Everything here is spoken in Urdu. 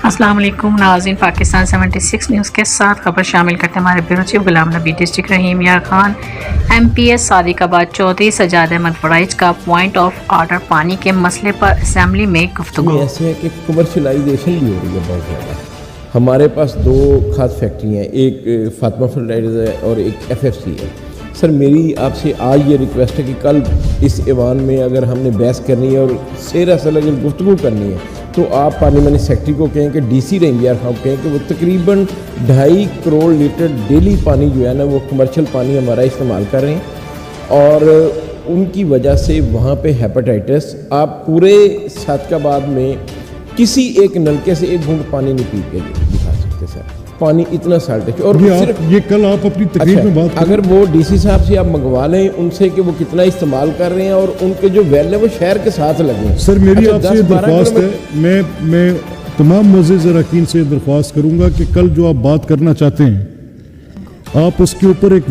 السلام علیکم ناظرین، پاکستان 76 نیوز کے ساتھ خبر شامل کرتے ہیں ہمارے بیورو چیف غلام نبی، ڈسٹرکٹ رحیم یار خان، MP/S صادق آباد چودھری سجاد احمد فرائض کا پوائنٹ آف آرڈر پانی کے مسئلے پر اسمبلی میں گفتگو۔ ایسے ہے کہ کمرشلائزیشن بھی ہو رہی ہے بہت زیادہ۔ ہمارے پاس 2 کھاد فیکٹری ہیں، ایک فاطمہ فرٹیلائزر ہے اور ایک FFC ہے۔ سر میری آپ سے آج یہ ریکویسٹ ہے کہ کل اس ایوان میں اگر ہم نے بحث کرنی ہے اور سیر اصل اگر گفتگو کرنی ہے تو آپ پارلیمنٹ سیکرٹری کو کہیں کہ DC رحیم یار خان کو کہیں کہ وہ تقریباً 2.5 کروڑ لیٹر ڈیلی پانی جو ہے نا وہ کمرشل پانی ہمارا استعمال کر رہے ہیں، اور ان کی وجہ سے وہاں پہ ہیپاٹائٹس، آپ پورے صادق آباد میں کسی ایک نلکے سے ایک گھونٹ پانی نہیں پی کے دکھا سکتے سر، پانی اتنا سالٹ ہے۔ اور یہ کل آپ اپنی تقریر میں بات اگر وہ DC صاحب سے آپ منگوا لیں ان سے کہ وہ کتنا استعمال کر رہے ہیں اور ان کے جو ویل ہے وہ شہر کے ساتھ لگیں۔ سر میری آپ سے درخواست ہے، میں تمام معزز اراکین سے درخواست کروں گا کہ کل جو آپ بات کرنا چاہتے ہیں آپ اس کے اوپر ایک